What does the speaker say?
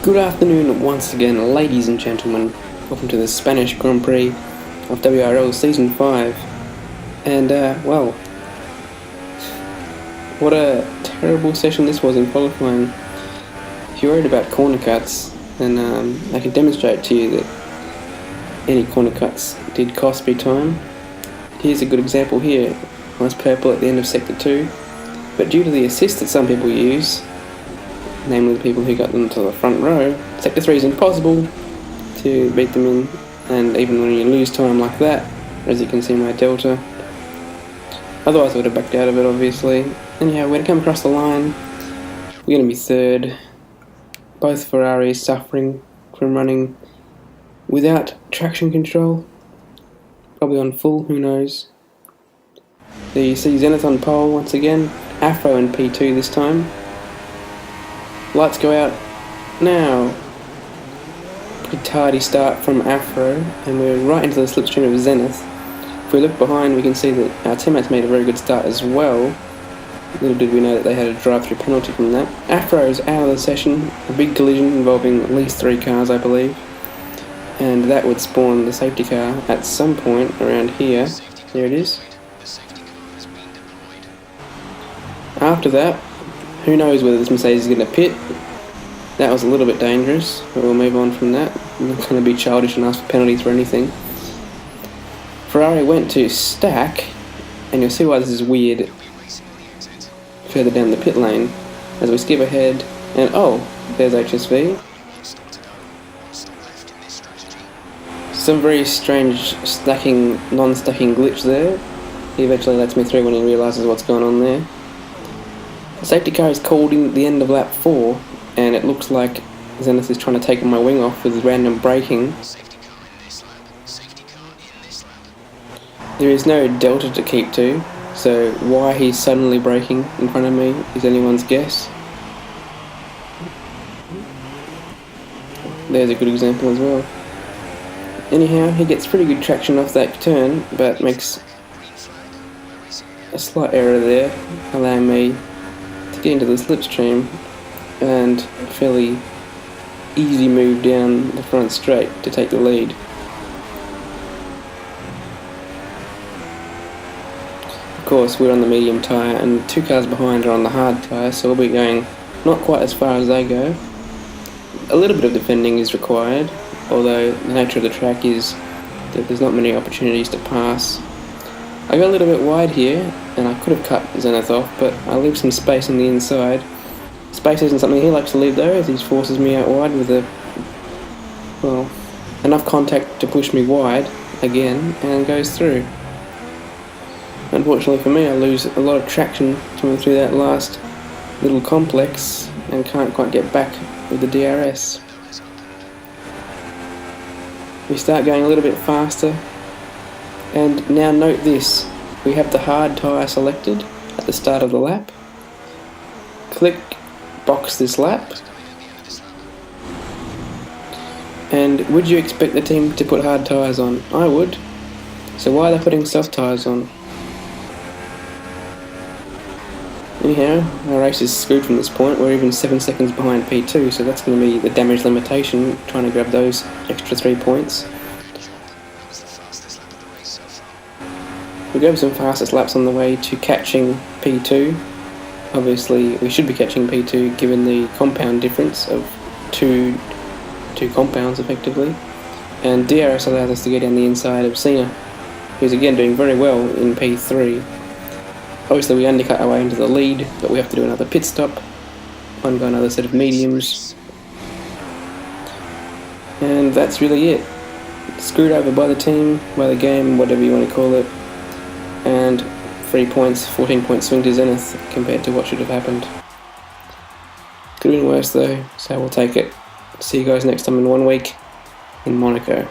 Good afternoon once again, ladies and gentlemen. Welcome to the Spanish Grand Prix of WRL Season 5. And, well, what a terrible session this was in qualifying. If you're worried about corner cuts, then I can demonstrate to you that any corner cuts did cost me time. Here's a good example here. I was purple at the end of Sector 2, but due to the assist that some people use, namely the people who got them to the front row, Sector 3 is impossible to beat them in, and even when you lose time like that, as you can see my delta, otherwise I would have backed out of it obviously. Anyhow, we're going to come across the line, we're going to be third. Both Ferraris suffering from running without traction control, probably on full, who knows. There you see Zenith on pole once again, Afro in P2 this time. Lights go out now. Pretty tardy start from Afro, and we're right into the slipstream of Zenith. If we look behind, we can see that our teammates made a very good start as well. Little did we know that they had a drive-through penalty from that. Afro is out of the session, a big collision involving at least 3 cars, I believe, and that would spawn the safety car at some point around here. There it is. After that, who knows whether this Mercedes is going to pit. That was a little bit dangerous, but we'll move on from that. I'm not going to be childish and ask for penalties for anything. Ferrari went to stack, and you'll see why this is weird further down the pit lane as we skip ahead, and oh, there's HSV. Some very strange stacking, non-stacking glitch there. He eventually lets me through when he realises what's going on there. The safety car is called in at the end of lap 4, and it looks like Zenith is trying to take my wing off with random braking. There is no delta to keep to, so why he's suddenly braking in front of me is anyone's guess. There's a good example as well. Anyhow, he gets pretty good traction off that turn, but makes a slight error there, allowing me to get into the slipstream and a fairly easy move down the front straight to take the lead. Of course, we're on the medium tyre and 2 cars behind are on the hard tyre, so we'll be going not quite as far as they go. A little bit of defending is required, although the nature of the track is that there's not many opportunities to pass. I got a little bit wide here, and I could have cut Zenith off, but I leave some space on the inside. Space isn't something he likes to leave though, as he forces me out wide with enough contact to push me wide again, and goes through. Unfortunately for me, I lose a lot of traction coming through that last little complex, and can't quite get back with the DRS. We start going a little bit faster, and now note this, we have the hard tyre selected at the start of the lap. Click box this lap, and would you expect the team to put hard tyres on? I would. So why are they putting soft tyres on? Anyhow, our race is screwed from this point. We're even 7 seconds behind P2, so that's going to be the damage limitation, trying to grab those extra 3 points. We grab some fastest laps on the way to catching P2. Obviously, we should be catching P2 given the compound difference of two compounds effectively. And DRS allows us to get down the inside of Cena, who's again doing very well in P3. Obviously, we undercut our way into the lead, but we have to do another pit stop, undergo another set of mediums, and that's really it. Screwed over by the team, by the game, whatever you want to call it, and 3 points, 14-point swing to Zenith compared to what should have happened. Could have been worse though, so we'll take it. See you guys next time in 1 week in Monaco.